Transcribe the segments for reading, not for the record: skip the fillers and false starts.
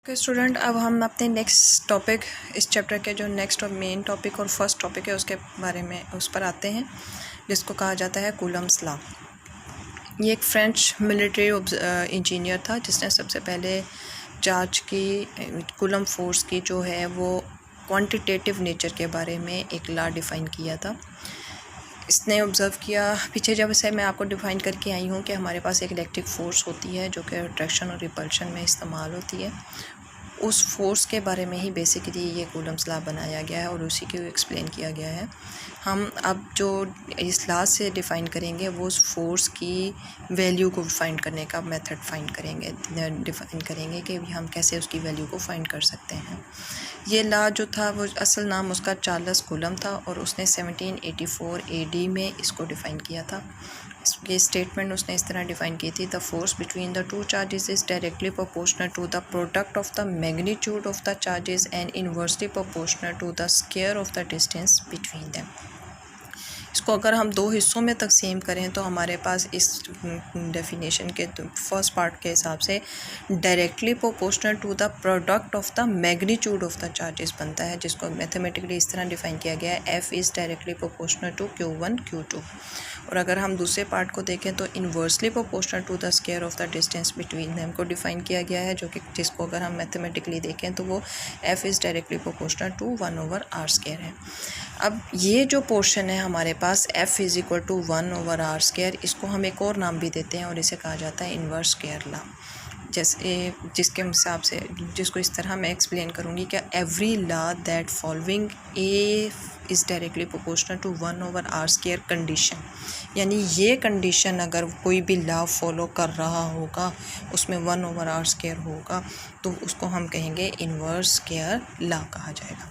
Okay student, अब हम अपने नेक्स्ट टॉपिक, इस चैप्टर के जो नेक्स्ट और मेन टॉपिक और फर्स्ट टॉपिक है उसके बारे में उस पर आते हैं, जिसको कहा जाता है कूलम्स लॉ। ये एक फ्रेंच मिलिट्री इंजीनियर था जिसने सबसे पहले चार्ज की कूलम फोर्स की जो है वो क्वांटिटेटिव नेचर के बारे में एक लॉ डिफ़ाइन किया था। इसने ऑब्ज़र्व किया पीछे जब से मैं आपको डिफ़ाइन करके आई हूँ कि हमारे पास एक इलेक्ट्रिक फ़ोर्स होती है जो कि अट्रैक्शन और रिपल्शन में इस्तेमाल होती है। उस फोर्स के बारे में ही बेसिकली ये कूलम्स लॉ बनाया गया है और उसी को एक्सप्लेन किया गया है। हम अब जो इस लॉ से डिफ़ाइन करेंगे वो उस फोर्स की वैल्यू को फाइंड करने का मेथड फाइंड करेंगे, डिफ़ाइन करेंगे कि हम कैसे उसकी वैल्यू को फाइंड कर सकते हैं। ये लॉ जो था वो असल नाम उसका चार्ल्स कूलम था और उसने 1784 AD में इसको डिफ़ाइन किया था। ये स्टेटमेंट उसने इस तरह डिफ़ाइन की थी: the force between the two charges is directly proportional to the product of the magnitude of the charges and inversely proportional to the square of the distance between them. इसको अगर हम दो हिस्सों में तकसीम करें तो हमारे पास इस डेफिनेशन के फर्स्ट पार्ट के हिसाब से directly proportional to the product of the magnitude of the charges बनता है, जिसको मैथमेटिकली इस तरह डिफ़ाइन किया गया है: F is directly proportional to Q1 Q2। और अगर हम दूसरे पार्ट को देखें तो inversely proportional to the square of the distance between them को डिफ़ाइन किया गया है, जो कि जिसको अगर हम मैथमेटिकली देखें तो वो F is directly proportional to 1/r² है। अब ये जो पोर्शन है हमारे पास f is equal to 1/r², इसको हम एक और नाम भी देते हैं और इसे कहा जाता है इन्वर्स स्क्वायर लॉ। जैसे जिसके हिसाब से जिसको इस तरह मैं एक्सप्लेन करूँगी कि every law that following a is directly proportional to 1/r² condition, यानी ये कंडीशन अगर कोई भी लॉ फॉलो कर रहा होगा उसमें 1/r² होगा तो उसको हम कहेंगे इन्वर्स स्क्वायर लॉ कहा जाएगा।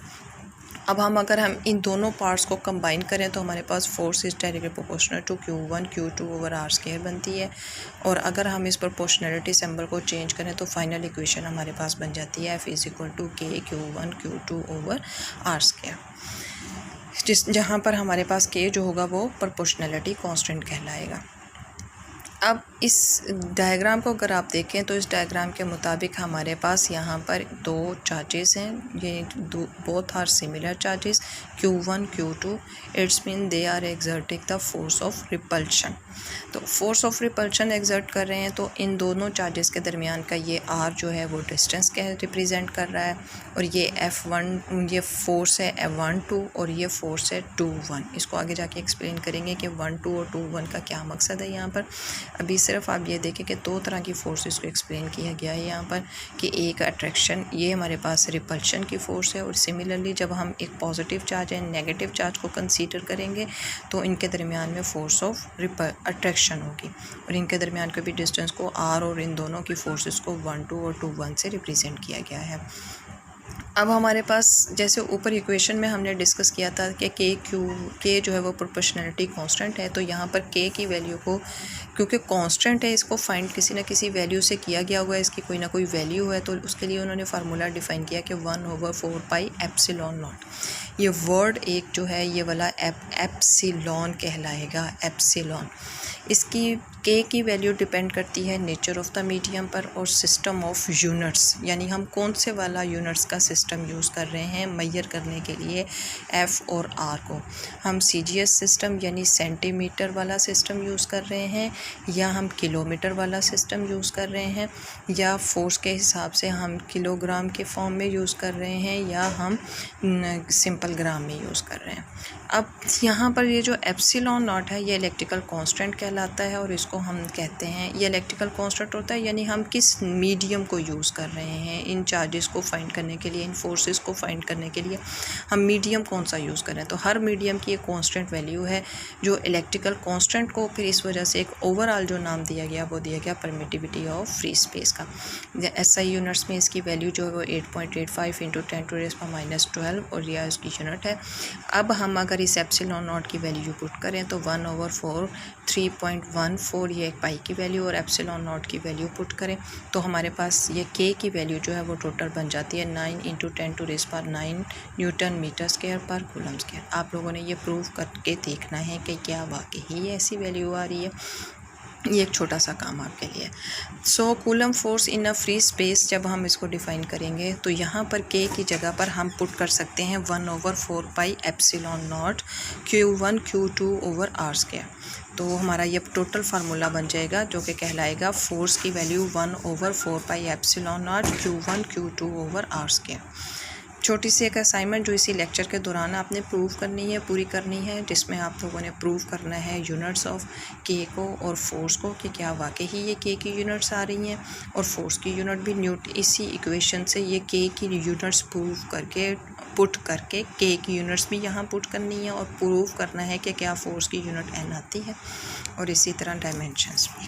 अब अगर हम इन दोनों पार्ट्स को कंबाइन करें तो हमारे पास force is directly proportional to Q1 Q2/r² बनती है। और अगर हम इस प्रोपोर्शनलिटी सिंबल को चेंज करें तो फाइनल इक्वेशन हमारे पास बन जाती है F is equal to K Q1 Q2/r², जहाँ पर हमारे पास K जो होगा वो प्रोपोर्शनलिटी कांस्टेंट कहलाएगा। अब इस डायग्राम को अगर आप देखें तो इस डायग्राम के मुताबिक हमारे पास यहाँ पर दो चार्जेस हैं, ये both are similar charges Q1 Q2। It's mean they are exerting the force of repulsion. तो फोर्स ऑफ रिपल्शन एक्सर्ट कर रहे हैं तो इन दोनों चार्जेस के दरमियान का ये R जो है वो डिस्टेंस के रिप्रेजेंट कर रहा है, और ये F1 ये फोर्स है F1 2 और ये फोर्स है 2 1। इसको आगे जाके एक्सप्लेन करेंगे कि 1 2 और 2 1 का क्या मकसद है यहाँ पर। अभी सिर्फ आप ये देखें कि दो तरह की फोर्सेस को एक्सप्लेन किया गया है यहाँ पर कि एक अट्रैक्शन, ये हमारे पास रिपल्शन की फ़ोर्स है, और सिमिलरली जब हम एक पॉजिटिव चार्ज है नेगेटिव चार्ज को कंसीडर करेंगे तो इनके दरमियान में फोर्स ऑफ अट्रैक्शन होगी, और इनके दरमियान के भी डिस्टेंस को R और इन दोनों की फोर्सेस को 1 2 और 2 1 से रिप्रेजेंट किया गया है। अब हमारे पास जैसे ऊपर इक्वेशन में हमने डिस्कस किया था कि K जो है वो प्रोपोर्शनलिटी कांस्टेंट है, तो यहाँ पर K की वैल्यू को, क्योंकि कांस्टेंट है, इसको फाइंड किसी न किसी वैल्यू से किया गया हुआ है, इसकी कोई ना कोई वैल्यू है, तो उसके लिए उन्होंने फार्मूला डिफ़ाइन किया कि 1/4 एप्सिलॉन नॉट। ये वर्ड एक जो है ये वाला एप्सिलॉन कहलाएगा, एप्सिलॉन। इसकी K की वैल्यू डिपेंड करती है नेचर ऑफ द मीडियम पर और सिस्टम ऑफ यूनिट्स, यानी हम कौन से वाला यूनिट्स का सिस्टम यूज़ कर रहे हैं मेजर करने के लिए F और R को। हम CGS सिस्टम यानी सेंटीमीटर वाला सिस्टम यूज़ कर रहे हैं, या हम किलोमीटर वाला सिस्टम यूज़ कर रहे हैं, या फोर्स के हिसाब से हम किलोग्राम के फॉर्म में यूज़ कर रहे हैं, या हम सिंपल ग्राम में यूज़ कर रहे हैं। अब यहाँ पर ये जो एप्सिलॉन नॉट है ये इलेक्ट्रिकल कांस्टेंट कहलाता है, और इसको हम कहते हैं, ये इलेक्ट्रिकल कांस्टेंट होता है यानी हम किस मीडियम को यूज़ कर रहे हैं इन चार्जेस को फाइंड करने के लिए, इन फोर्सेस को फाइंड करने के लिए हम मीडियम कौन सा यूज़ करें। तो हर मीडियम की एक कांस्टेंट वैल्यू है, जो इलेक्ट्रिकल कांस्टेंट को फिर इस वजह से एक ओवरऑल जो नाम दिया गया वो दिया गया परमिटिविटी ऑफ फ्री स्पेस का। SI यूनिट्स में इसकी वैल्यू जो है वो 8.85 × 10⁻⁻12 और यह इसकी यूनिट है। अब हम अगर इस एप्सिलॉन नॉट की वैल्यू पुट करें तो 1/4 3.14 ये एक पाई की वैल्यू, और एप्सिलॉन नॉट की वैल्यू पुट करें तो हमारे पास ये K की वैल्यू जो है वो टोटल बन जाती है 9 × 10⁻⁹ न्यूटन मीटर स्क्वायर पर कूलम स्क्वायर। आप लोगों ने ये प्रूव करके देखना है कि क्या वाकई ही ऐसी वैल्यू आ रही है। ये एक छोटा सा काम आपके लिए। So coulomb force in a free space, जब हम इसको डिफ़ाइन करेंगे तो यहाँ पर के की जगह पर हम पुट कर सकते हैं 1/4 pi epsilon naught Q1 Q2 over r square. तो हमारा ये टोटल फार्मूला बन जाएगा जो कि कहलाएगा फोर्स की value 1/4 pi epsilon naught Q1 Q2 over r square. छोटी सी एक असाइनमेंट जो इसी लेक्चर के दौरान आपने प्रूव करनी है, पूरी करनी है, जिसमें आप लोगों ने प्रूव करना है यूनिट्स ऑफ के को और फोर्स को कि क्या वाकई ही ये के की यूनिट्स आ रही हैं और फोर्स की यूनिट भी इसी इक्वेशन से ये के की यूनिट्स प्रूव करके पुट करके के की यूनिट्स भी यहाँ पुट करनी है और प्रूव करना है कि क्या फोर्स की यूनिट एन आती है, और इसी तरह डायमेंशंस भी।